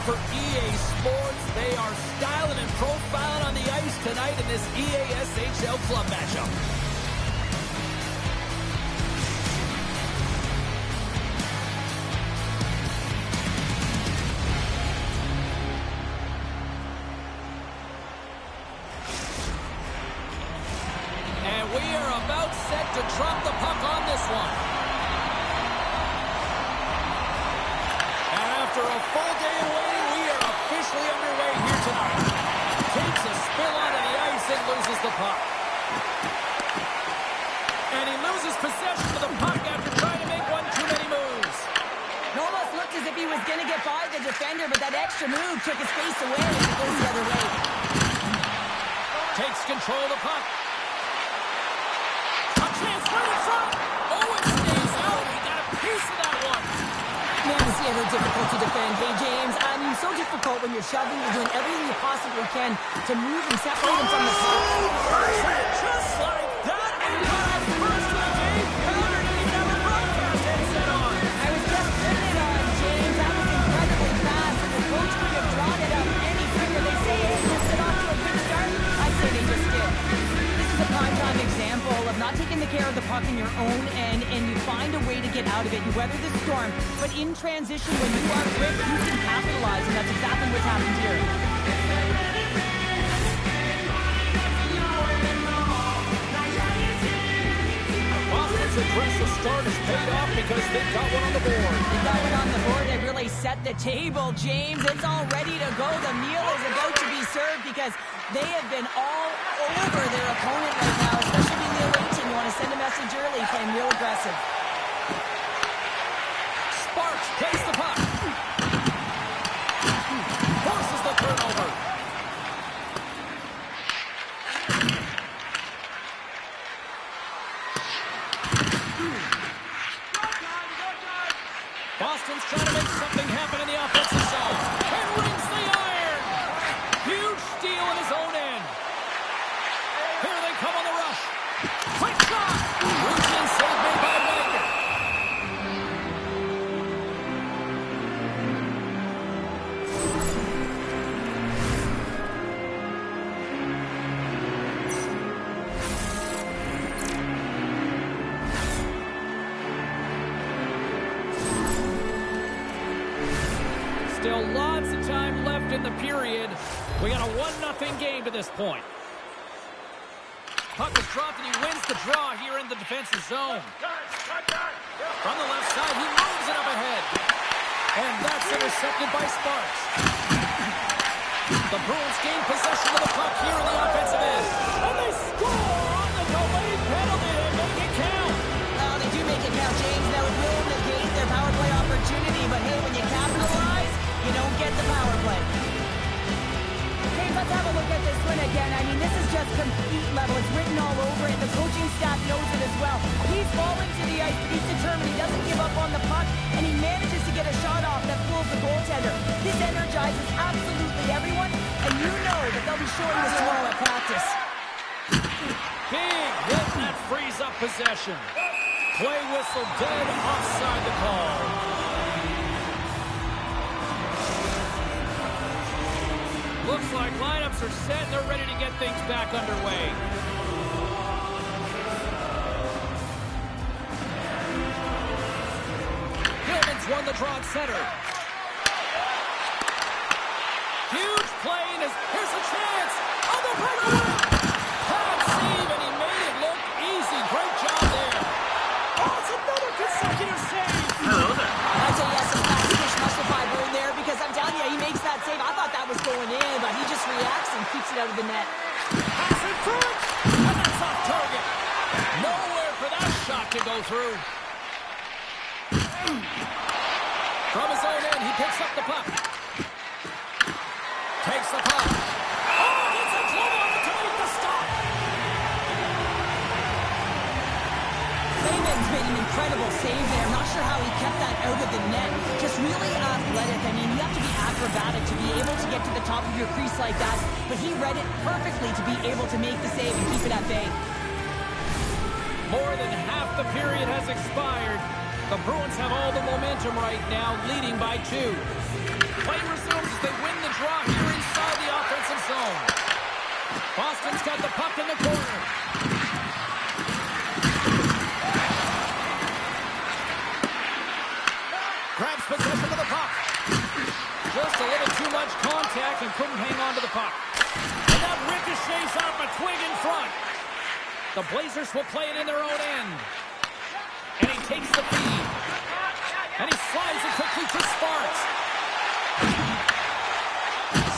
For EA Sports, they are styling and profiling on the ice tonight in this EASHL club matchup. And we are about set to drop the puck on this one. And after a full day of waiting, officially underway here tonight. Takes a spill onto the ice and loses the puck. And he loses possession of the puck after trying to make one too many moves. It almost looked as if he was going to get by the defender, but that extra move took his face away and it goes the other way. Takes control of the puck. A chance right in front. Oh, it stays out. He got a piece of that one. Man, is he ever difficult to defend. Hey, James, so difficult when you're shoving. You're doing everything you possibly can to move and separate him from the puck. Just like that, we got our first of the game. Powder didn't even have a broadcast headset on. I was just putting it on, James. That was incredibly fast, and the coach could have drawn it up any quicker. They say, hey, just get off to a good start. I say they just did. This is a prime-time example of not taking the care of the puck in your own end, and you find a way to get out of it. You weather the storm, but in transition, when you are ripped, you can capitalize, and that's exactly what's happened here. Boston's aggressive start has paid off because they got one on the board. They got one on the board. They really set the table, James. It's all ready to go. The meal is about to be served because they have been all over their opponent right now, especially in the away team. You want to send a message early, playing real aggressive. Sparks takes the puck. Forces the turnover. Boston's trying to make something happen in the offensive zone. And rings the iron. Huge steal in his own end. Here they come on the rush. Quick shot. Routine save made by Wagner. Still lots of time left in the period. We got a 1-0 game to this point. Puck is dropped and he wins the draw here in the defensive zone. From the left side, he moves it up ahead. And that's intercepted by Sparks. The Broons gain possession of the puck here in the offensive end. And they score on the delayed penalty. They make it count. They do make it count, James. Now it will negate their power play opportunity, but hey, when you capitalize, you don't get the power play. Okay, let's have a look at this one again. I mean, this is just complete level. It's written all over it. The coaching staff knows it as well. He's falling to the ice, but he's determined. He doesn't give up on the puck, and he manages to get a shot off that fools the goaltender. This energizes absolutely everyone, and you know that they'll be showing this tomorrow at practice. Big hit, and that frees up possession. Play whistle dead, offside the call. Looks like lineups are set and they're ready to get things back underway. Gilman's won the draw at center. Huge play, and here's a chance. On the breakaway. Bad save, and he made it look easy. Great job there. Oh, it's another consecutive save. Hello there. I'd say yes, some fast fish muscle fiber in there because I'm telling you, he makes that save. I thought that was going in, but he just reacts and keeps it out of the net. Pass in front, and that's off target. Nowhere for that shot to go through. From his own end, he picks up the puck. Takes the puck. Oh, gets a glove on it to make the stop. Clayman's made an incredible save there. Not sure how he kept that out of the net. Just really athletic. I mean, you have to be acrobatic to be able to get to the top of your crease like that. But he read it perfectly to be able to make the save and keep it at bay. More than half the period has expired. The Bruins have all the momentum right now, leading by 2. Play resumes as they win the draw here inside the offensive zone. Boston's got the puck in the corner. Grabs possession of the puck. Just a little too much contact and couldn't hang on to the puck. And that ricochets off a twig in front. The Blazers will play it in their own end. And he takes the feed. And he slides it quickly to Sparks.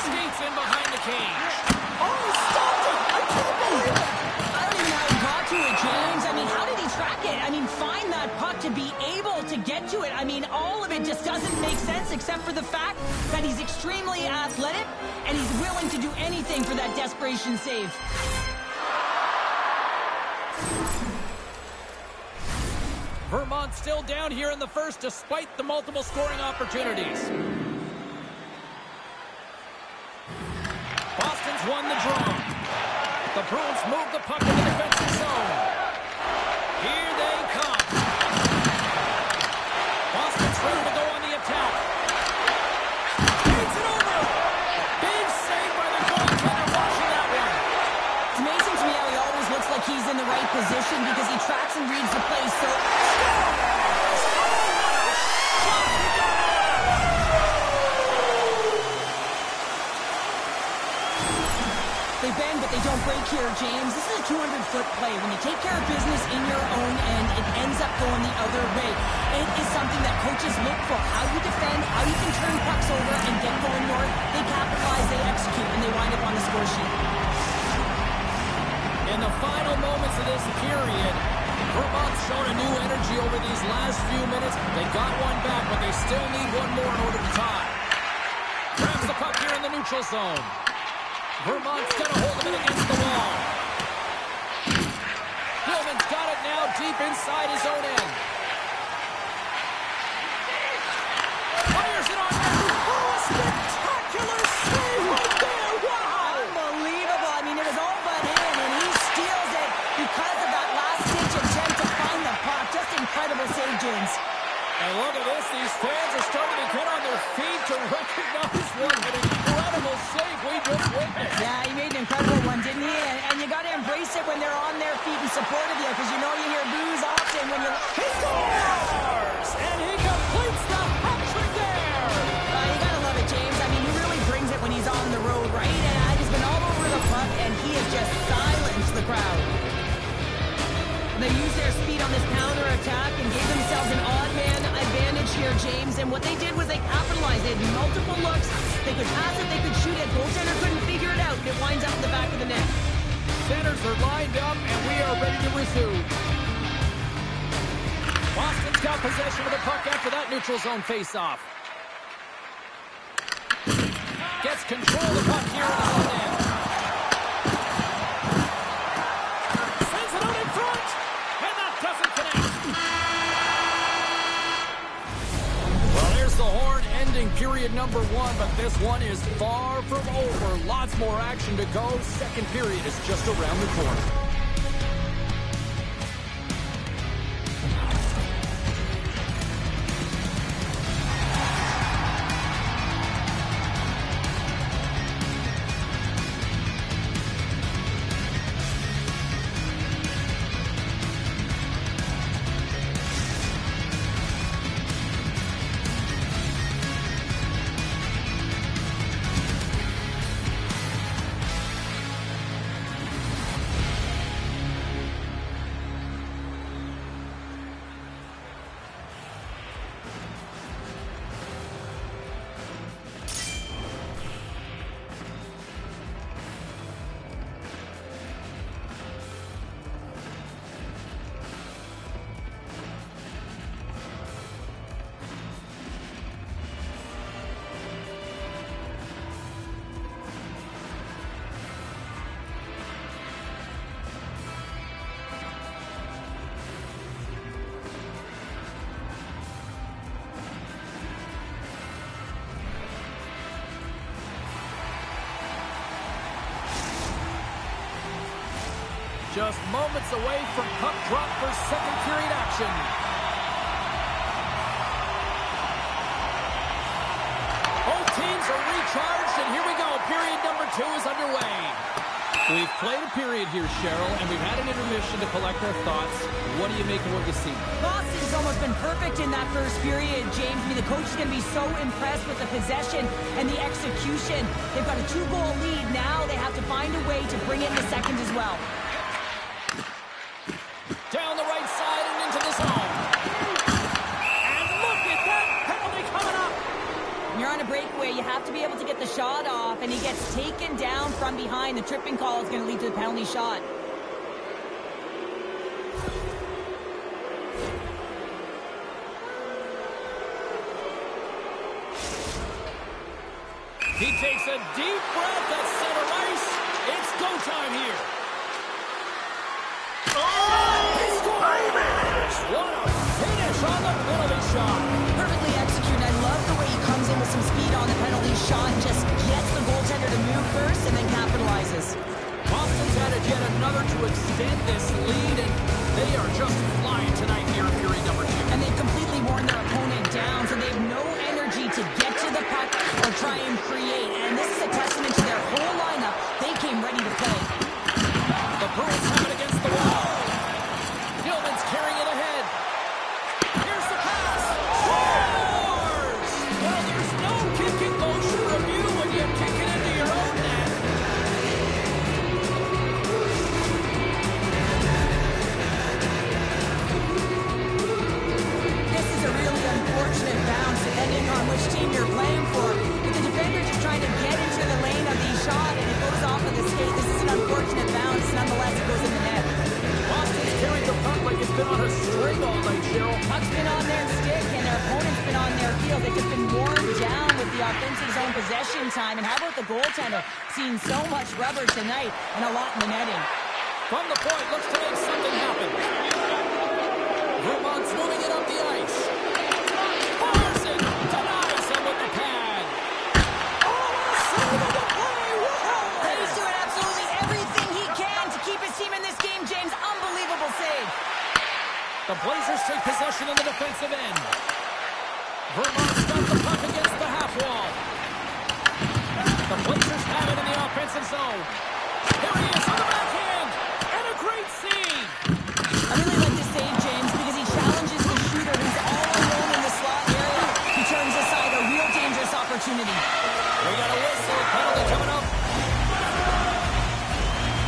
Skates in behind the cage. Oh, he stopped it! I can't believe it! I don't even know how he got to it, James. I mean, how did he track it? I mean, find that puck to be able to get to it. I mean, all of it just doesn't make sense except for the fact that he's extremely athletic and he's willing to do anything for that desperation save. Vermont still down here in the first despite the multiple scoring opportunities. Boston's won the draw. The Broons move the puck in the defensive zone. Here they come. Boston's ready to go on the attack. Takes it over. Big save by the goaltender watching that one. It's amazing to me how he always looks like he's in the right position because he tracks and reads the play so... They bend, but they don't break here, James. This is a 200-foot play. When you take care of business in your own end, it ends up going the other way. It is something that coaches look for. How you defend, how you can turn pucks over and get going north. They capitalize, they execute, and they wind up on the score sheet. In the final moments of this period, Vermont's shown a new energy over these last few minutes. They got one back, but they still need one more in order to tie. Grabs the puck here in the neutral zone. Vermont's got a hold of it against the wall. Gilman's got it now deep inside his own end. Fires it on net. Oh, a spectacular save right there. Wow! Unbelievable. I mean, it was all but in, and he steals it because of that last-ditch attempt to find the puck. Just incredible save, James. And look at this. These fans are starting to get on their feet to recognize what an incredible save we just witnessed. Yeah, he made an incredible one, didn't he? And you got to embrace it when they're on their feet in support of you, because you know you hear boos often when you... He scores! And he completes the hat-trick there! You got to love it, James. I mean, he really brings it when he's on the road, right? And he's been all over the puck, and he has just silenced the crowd. They used their speed on this counter-attack and gave themselves an odd-man advantage here, James. And what they did was they capitalized. They had multiple looks. They could pass it, they could shoot it. Goaltender couldn't figure it out. It winds up in the back of the net. Centers are lined up, and we are ready to resume. Boston's got possession of the puck after that neutral zone face-off. Gets control of the puck here in his own end. Sends it out in front, and that doesn't connect. Well, there's the horn ending period number 1, but this one is far from over. Lots more action to go. Second period is just around the corner. Just moments away from puck drop for second period action. We've played a period here, Cheryl, and we've had an intermission to collect our thoughts. What do you make of what you see? Boston's almost been perfect in that first period, James. I mean, the coach is going to be so impressed with the possession and the execution. They've got a 2-goal lead now. They have to find a way to bring it in the second as well. Down the right side and into the zone. And look at that penalty coming up. When you're on a breakaway, you have to be able to get the shot off, and he gets taken down from behind. The tripping call is going to lead to the penalty shot. He takes a deep breath at center ice. It's go time here. Oh, he scores! What a finish on the penalty shot. Perfectly executed. I love the way he comes in with some speed on the penalty shot, just gets the goaltender to move first and then capitalizes. Boston's added yet another to extend this lead, and they are just flying tonight here in period number 2. And they've completely worn their opponent down, so they have no energy to get to the puck or try and create. And this is a testament to their whole lineup. They came ready to play. The Broons have it against the wall. Gilman's carrying it ahead. Here's the pass. Scores! Well, there's no kicking motion review when you kick it into your own net. This is a really unfortunate bounce, depending on which team you're playing for. With the defender just trying to get into the lane of the shot, and it goes off of the skate. This is an unfortunate bounce. Nonetheless, it goes in the net. Boston's carrying the puck like it's been on a string all night, Cheryl. Puck's been on their stick, and their opponent's been on their heels. They've just been worn down with the offensive zone possession time. And how about the goaltender? Seeing so much rubber tonight and a lot in the netting. From the point, looks to make something happen. Vermont's moving it up the ice. Fires it, denies him with the pad. Oh, a save of the play! Whoa! He's doing absolutely everything he can to keep his team in this game, James. Unbelievable save. The Blazers take possession in the defensive end. Vermont's got the puck against the half wall. The Blazers have it in the offensive zone. Here he is on the backhand. And a great save. I really like this save, James, because he challenges the shooter who's all alone in the slot area. He turns aside a real dangerous opportunity. We got a whistle. Penalty coming up.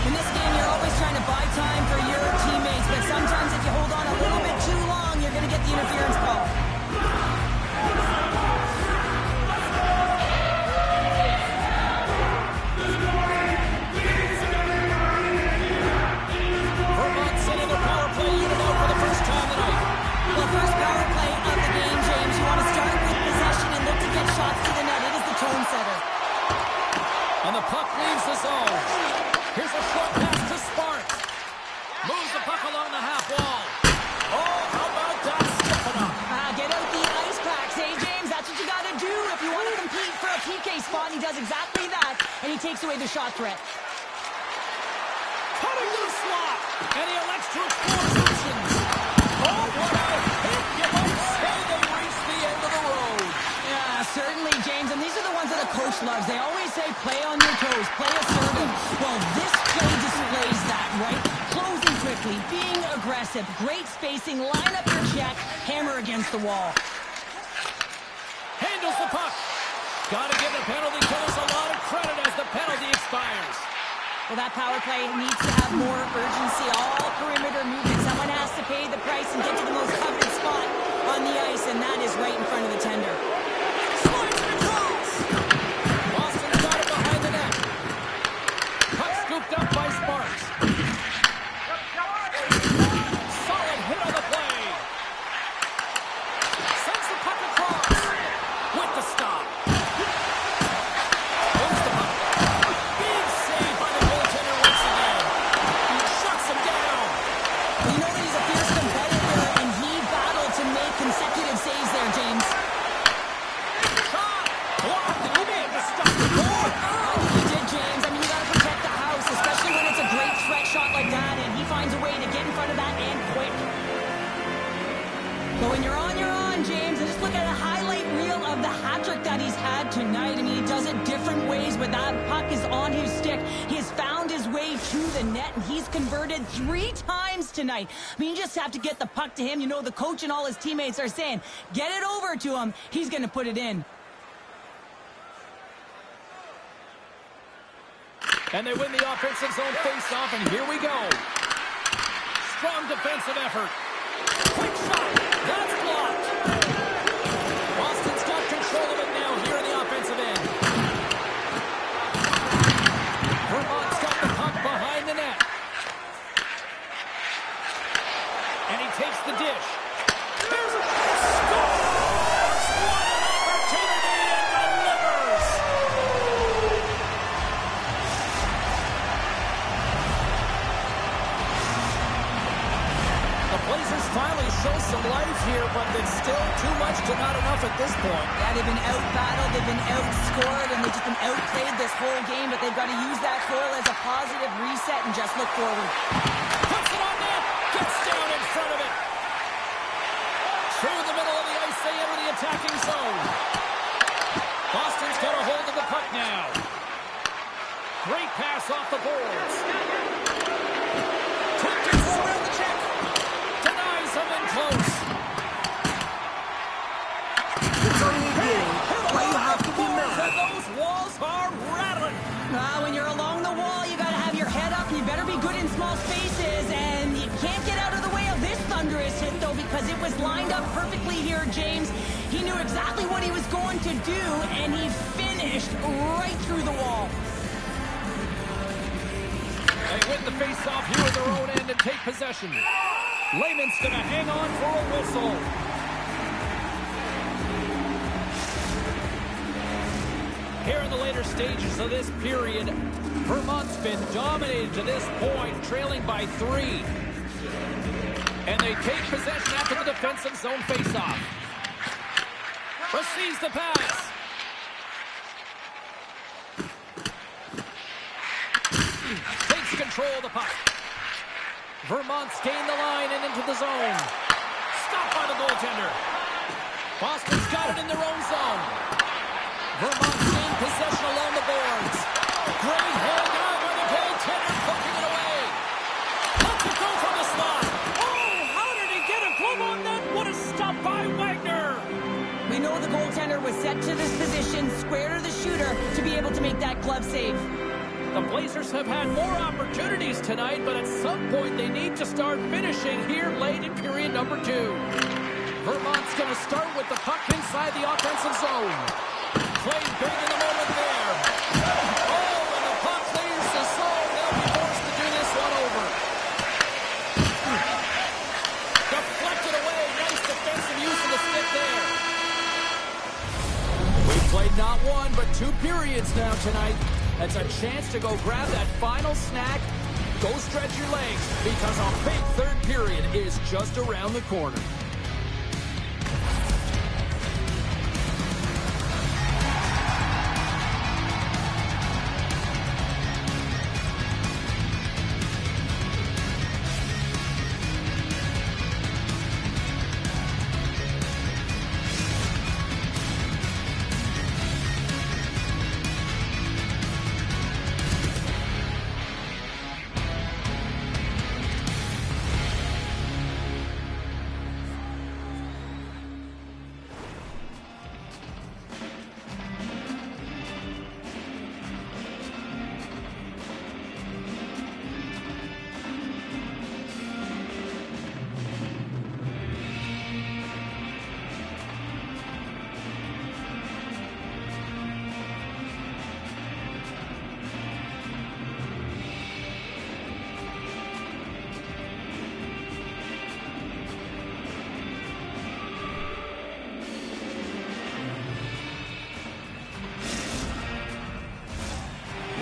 In this game, you're always trying to buy time for your teammates, but sometimes if you hold on a little bit too long, you're going to get the interference call. Vermont sending their power play unit out for the first time tonight. Well, first power play of the game, James. You want to start with possession and look to get shots to the net. It is the tone setter. And the puck leaves the zone. Here's a short pass to Sparks. Moves the puck along the half wall. Oh, how about that? Step it up. Get out the ice packs, hey, James? That's what you got to do if you want to compete for a PK spot. And he does exactly that, and he takes away the shot threat. Cutting to the slot. And he elects to explore his options. Oh, what a hit. You might say they reached the end of the road. Yeah, certainly, James. And these are the ones that a coach loves. They always say, play on your toes, play assertive. Well, this play displays that, right? Closing quickly, being aggressive, great spacing, line up your check, hammer against the wall. Handles the puck. Got to give the penalty killers a lot of credit as the penalty expires. Well, that power play needs to have more urgency. All perimeter movement. Someone has to pay the price and get to the most coveted spot on the ice, and that is right in front of the tender. Slides it across. Boston's got it behind the net. Puck scooped up by Sparks. Solid hit on the play. Sends the puck across. With the stop. Moves the puck. Big save by the goaltender once again. He shuts him down. You know that he's a fierce competitor, and he battled to make consecutive saves there, James. the net, and he's converted 3 times tonight. I mean, you just have to get the puck to him. You know, the coach and all his teammates are saying, get it over to him. He's going to put it in. And they win the offensive zone faceoff, and here we go. Strong defensive effort. Quick shot. That's blocked. Boston's got control of it now here in the offensive end. Vermont's got the puck behind the net. And he takes the dish. There's a scores! What an opportunity and delivers! The Blazers finally show some life here, but it's still too much to not enough at this point. Yeah, they've been out-battled, they've been outscored, and they've just been outplayed this whole game, but they've got to use that goal as a positive reset and just look forward. Puts it on net, gets down in front of it. Through the middle of the ice, they enter the attacking zone. Boston's got a hold of the puck now. Great pass off the boards. Kendrick around the check. Denies him in close. It's only you. Why you have to be mad? Those walls are rattling. When you're along the wall, you got to have your head up, and you better be good in small spaces, and you can't get out of the way of this thunderous hit, though, because it was lined up perfectly here, James. He knew exactly what he was going to do, and he finished right through the wall. They win the face-off here at their own end and take possession. Lehman's going to hang on for a whistle. Here in the later stages of this period, Vermont's been dominated to this point, trailing by 3. And they take possession after the defensive zone face-off. Receives the pass. Takes control of the puck. Vermont's gained the line and into the zone. Stopped by the goaltender. Boston's got it in their own zone. Vermont's gained possession along the boards. Great hold down by the goaltender, poking it away. Lets it go from the slot. Oh, how did he get a glove on that? What a stop by Wagner. We know the goaltender was set to this position, square to the shooter, to be able to make that glove save. The Blazers have had more opportunities tonight, but at some point they need to start finishing here late in period number 2. Vermont's going to start with the puck inside the offensive zone. Played big in the moment there. Oh, and the puck leaves the zone. They'll be forced to do this one over. Deflected away. Nice defensive use of the stick there. We've played not 1, but 2 periods now tonight. That's a chance to go grab that final snack. Go stretch your legs, because a big third period is just around the corner.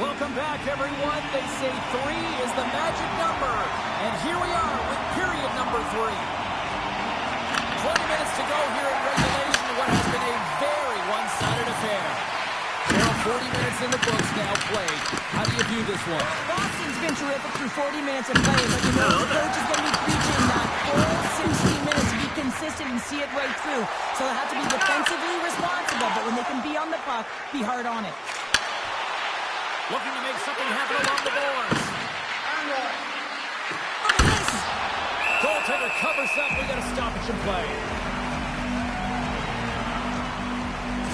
Welcome back, everyone. They say 3 is the magic number. And here we are with period number 3. 20 minutes to go here in regulation of what has been a very one-sided affair. There are 40 minutes in the books now played. How do you view this one? Boston's been terrific through 40 minutes of play, but you know the coach is going to be preaching that full 60 minutes to be consistent and see it right through. So they have to be defensively responsible, but when they can be on the puck, be hard on it. Looking to make something happen along the boards. Goaltender covers up. We got a stoppage in play.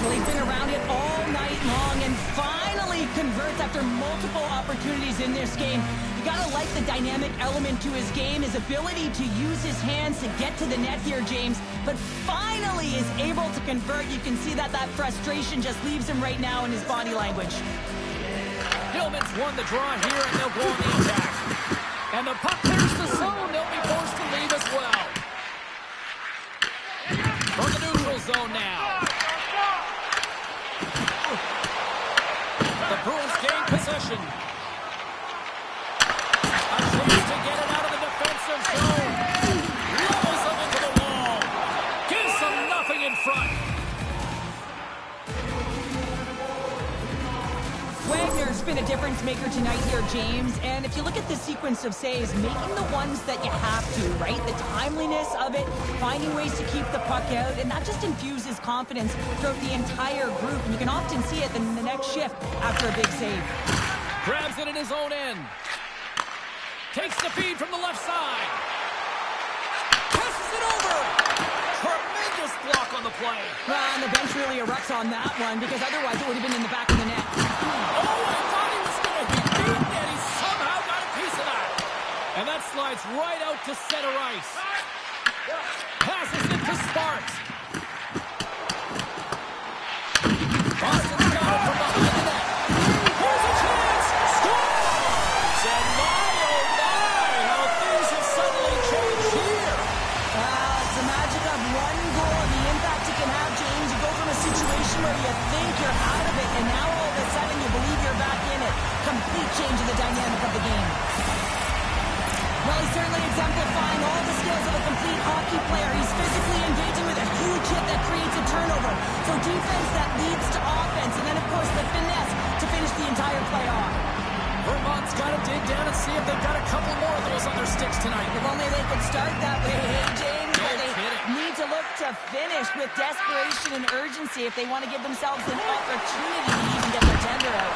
Well, he's been around it all night long and finally converts after multiple opportunities in this game. You gotta like the dynamic element to his game, his ability to use his hands to get to the net here, James, but finally is able to convert. You can see that frustration just leaves him right now in his body language. Gilman's won the draw here, and they'll go on the attack. And the puck clears the zone. They'll be forced to leave as well. From the neutral zone now. The Broons gain possession. A chance to get it out of the defensive zone. Levels them into the wall. Gives them nothing in front. Wagner's been a difference maker tonight here, James. And if you look at the sequence of saves, making the ones that you have to, right? The timeliness of it, finding ways to keep the puck out, and that just infuses confidence throughout the entire group. And you can often see it in the next shift after a big save. Grabs it in his own end. Takes the feed from the left side. Passes it over. Tremendous block on the play. Well, and the bench really erupts on that one because otherwise it would have been in the back of the net. Oh, I thought he was going to be beaten, and he somehow got a piece of that. And that slides right out to center ice. Passes it to Sparks. Boston's got it from behind the net. Here's a chance. Scores! And my, oh my, how things have suddenly changed here. It's the magic of one goal and the impact it can have, James. You go from a situation where you think you're out of it, and now all of a sudden you believe you're back in it. Complete change in the dynamic of the game. Well, he's certainly exemplifying all the skills of a complete hockey player. He's physically engaging with a huge hit that creates a turnover. So defense that leads to offense, and then, of course, the finesse to finish the entire play off. Vermont's got to dig down and see if they've got a couple more of those on their sticks tonight. If only they could start that way, hey, James. But they need to look to finish with desperation and urgency if they want to give themselves an opportunity to even get their tender out.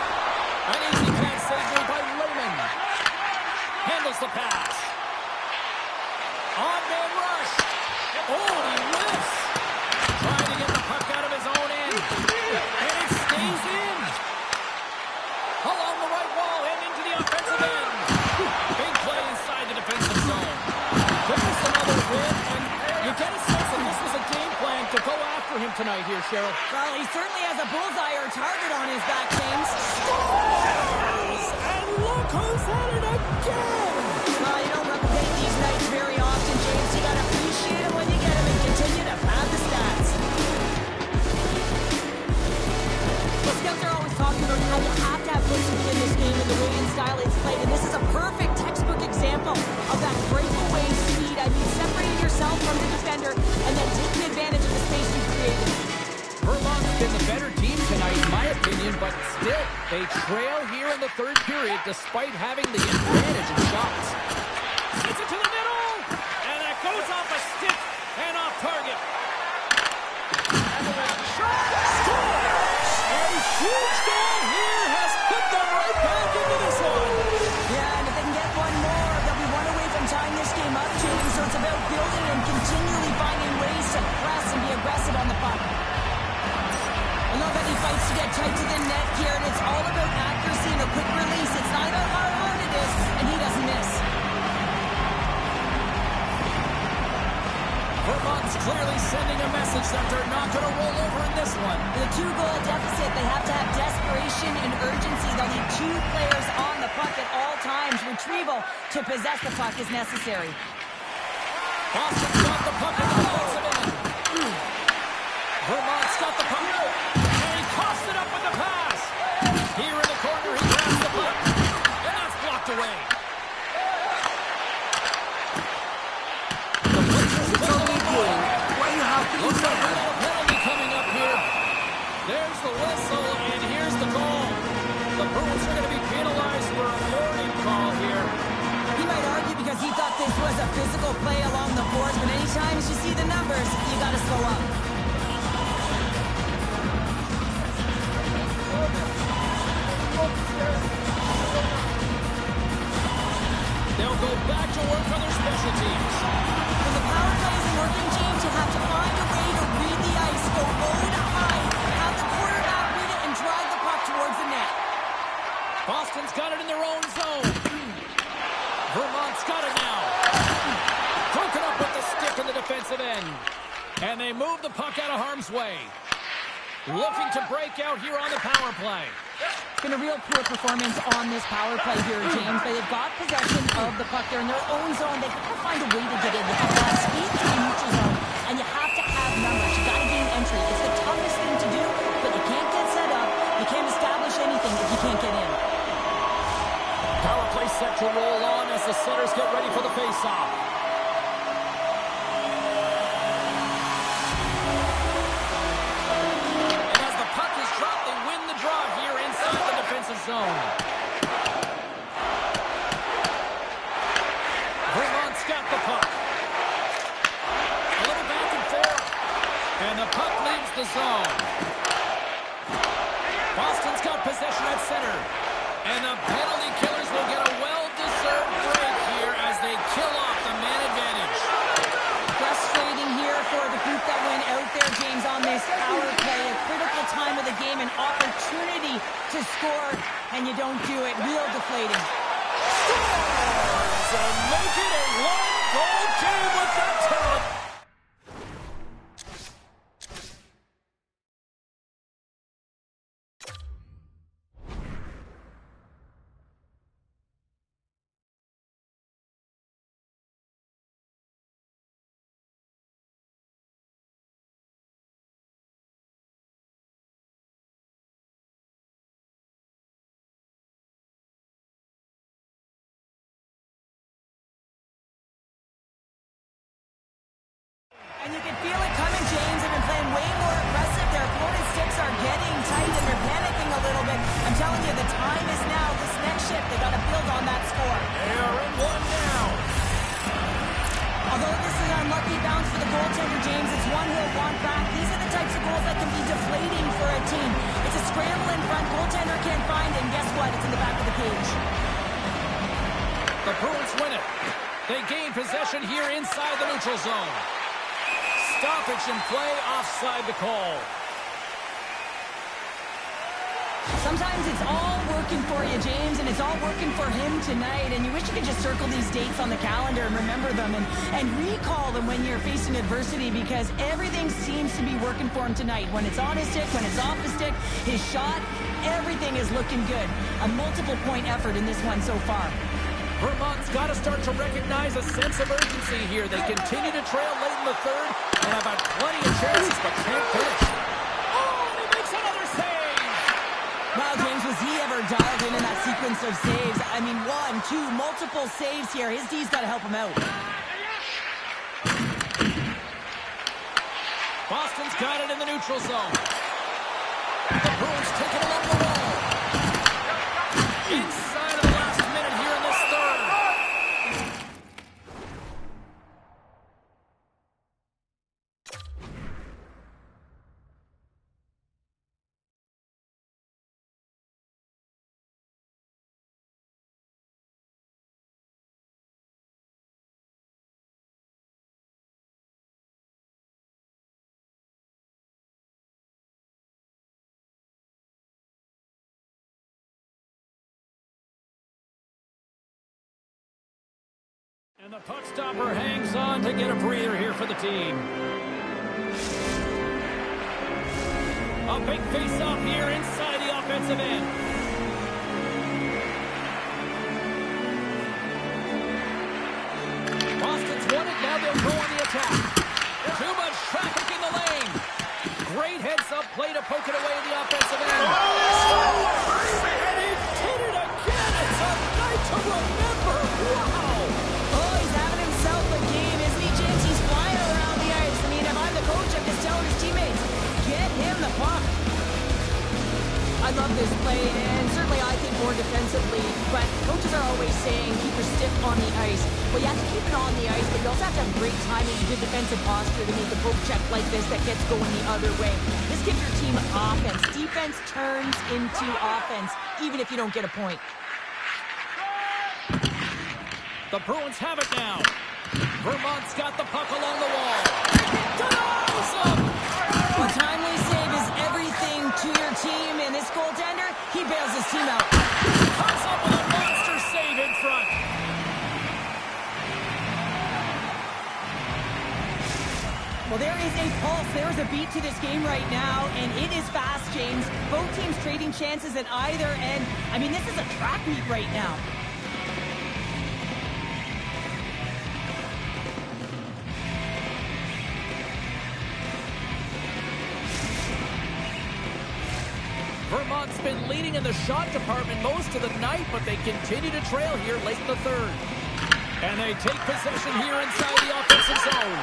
An easy pass save made by Lehman. Handles the pass. On-man rush. Oh, he lifts. Trying to get the puck out of his own end. And it stays in. Along the right wall and into the offensive end. Big play inside the defensive zone. There's another win, and you get a sense that this was a game plan to go after him tonight here, Cheryl. Well, he certainly has a bullseye or target on his back, James. Scores! And look who's at it again! Well, you don't replicate these nights very often, James. You gotta appreciate them when you get them and continue to pad the stats. Well, scouts are always talking about how you have to have discipline in this game and the way and style it's played, and this is a perfect textbook example of that breakaway speed. I mean, separating yourself from the defender and then taking advantage of the space you created. Vermont's been the better team tonight, in my opinion, but still, they trail here in the third period despite having the advantage in shots. Gets it to the middle, and that goes off a stick and off target. Scores! A huge goal here has put them right back into this one. Yeah, and if they can get one more, they'll be one away from tying this game up, James. So it's about building and continually finding ways to press and be aggressive on the puck. I love that he fights to get tight to the net here, and it's all about accuracy and a quick release. It's not about how hard it is, and he doesn't miss. Vermont's clearly sending a message that they're not going to roll over in this one. With a two-goal deficit, they have to have desperation and urgency. They'll need two players on the puck at all times. Retrieval to possess the puck is necessary. Boston's got the puck in the defensive end. Vermont's got the puck. And he coughs it up with the pass. Here in the corner, he grabs the puck. And that's blocked away. It's only a game. Why you have to Looks do like we that? got a penalty coming up here. There's the whistle, and here's the goal. The Broons are going to be penalized for a warning call here. He might argue because he thought this was a physical play along the boards, but anytime you see the numbers, you got to slow up. go back to work on their special teams. When the power play isn't working, James, you have to find a way to read the ice, go low to high, have the quarterback read it, and drive the puck towards the net. Boston's got it in their own zone. Vermont's got it now. Broken up with the stick in the defensive end. And they move the puck out of harm's way. Looking to break out here on the power play. It's been a real poor performance on this power play here, James. They've got possession of the puck. They're in their own zone. They've got to find a way to get in. You have to have speed to the neutral zone, and you have to have numbers. You got to gain entry. It's the toughest thing to do, but you can't get set up. You can't establish anything if you can't get in. Power play set to roll on as the setters get ready for the face-off. Zone. Vermont's got the puck. A little back and forth. And the puck leaves the zone. Boston's got possession at center. And the penalty killers will get a well-deserved break here as they kill off the man advantage. Frustrating here for the group that went out there, James, on this power play. A critical time of the game, an opportunity to score, and you don't do it. Real deflating. Scores and make it a one-goal game with that turret. And you can feel it coming, James. They've been playing way more aggressive. Their opponent's sticks are getting tight, and they're panicking a little bit. I'm telling you, the time is now. This next shift, they got to build on that score. They are in one now. Although this is an unlucky bounce for the goaltender, James, it's one he'll want back. These are the types of goals that can be deflating for a team. It's a scramble in front. Goaltender can't find it, and guess what? It's in the back of the cage. The Bruins win it. They gain possession here inside the neutral zone. Stoppage in play, offside the call. Sometimes it's all working for you, James, and it's all working for him tonight. And you wish you could just circle these dates on the calendar and remember them and recall them when you're facing adversity, because everything seems to be working for him tonight. When it's on his stick, when it's off the stick, his shot, everything is looking good. A multiple-point effort in this one so far. Vermont's got to start to recognize a sense of urgency here. They continue to trail late in the third and have had plenty of chances, but can't finish. Oh, and he makes another save! Wow, James, was he ever dialed in that sequence of saves? I mean, one, two, multiple saves here. His D's got to help him out. Boston's got it in the neutral zone. The Broons take it along the wall. Inside of the last minute here in this third. And the puck stopper hangs on to get a breather here for the team. A big face-off here inside the offensive end. Boston's won it, now they'll go on the attack. Too much traffic in the lane. Great heads-up play to poke it away in the offensive end. And he did it again! It's a night to remember! Wow! Oh, he's having himself a game, isn't he, James? He's flying around the ice. I mean, if I'm the coach, I'm just telling his teammates, get him the puck. I love this play, and certainly I think more defensively, but coaches are always saying keep her stiff on the ice. Well, you have to keep it on the ice, but you also have to have great timing and good defensive posture to make a poke check like this that gets going the other way. This gives your team offense. Defense turns into offense, even if you don't get a point. The Bruins have it now. Vermont's got the puck along the wall. A timely save is everything to your team, and this goaltender, he bails his team out. Comes up with a monster save in front. Well, there is a pulse. There's a beat to this game right now, and it is fast, James. Both teams trading chances at either end. I mean, this is a track meet right now. Vermont's been leading in the shot department most of the night, but they continue to trail here late in the third. And they take possession here inside the offensive zone.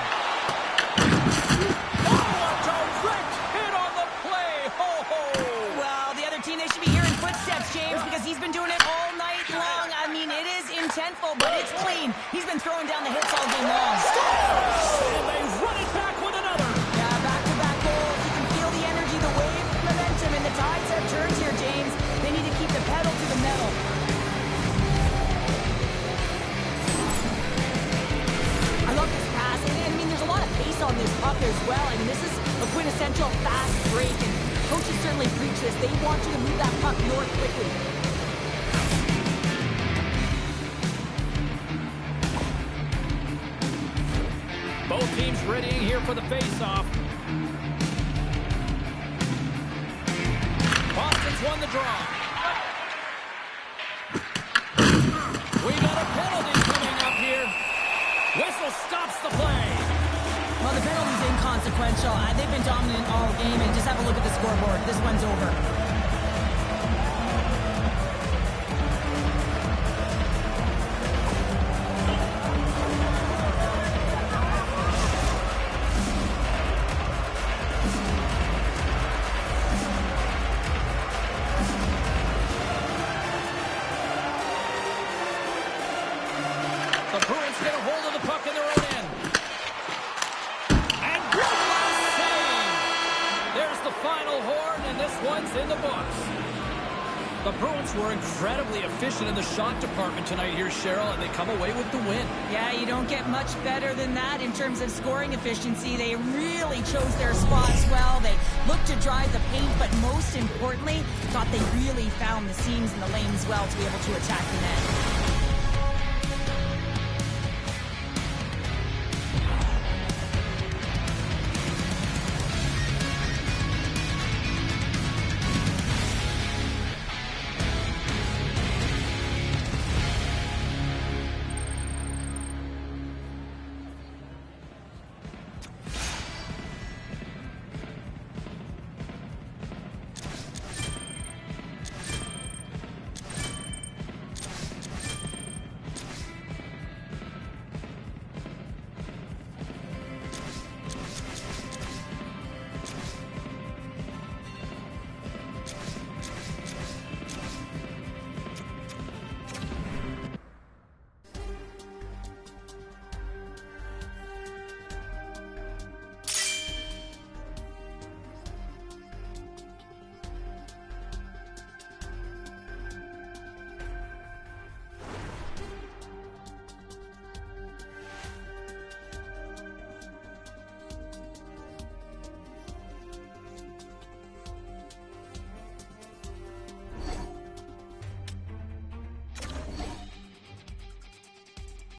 Oh, a direct hit on the play! Ho, ho! Well, the other team, they should be hearing footsteps, James, because he's been doing it all night long. I mean, it is intentful, but it's clean. He's been throwing down the hits all game long. And they run it back with another. Yeah, back-to-back goals. You can feel the energy, the wave, the momentum, and the tides have turned here, James. They need to keep the pedal to the metal. I love this pass, and I mean, there's a lot of pace on this puck as well. I mean, this is a quintessential fast break, and coaches certainly preach this. They want you to move that puck north quickly. Both teams readying here for the face-off. Boston's won the draw. We got a penalty coming up here. Whistle stops the play. Well, the penalty's inconsequential. They've been dominant all game, and just have a look at the scoreboard. This one's over. The Bruins get a hold of the puck in their own end. And one last save. There's the final horn, and this one's in the books. The Bruins were incredibly efficient in the shot department tonight here, Cheryl, and they come away with the win. Yeah, you don't get much better than that in terms of scoring efficiency. They really chose their spots well. They looked to drive the paint, but most importantly, thought they really found the seams and the lanes well to be able to attack the net.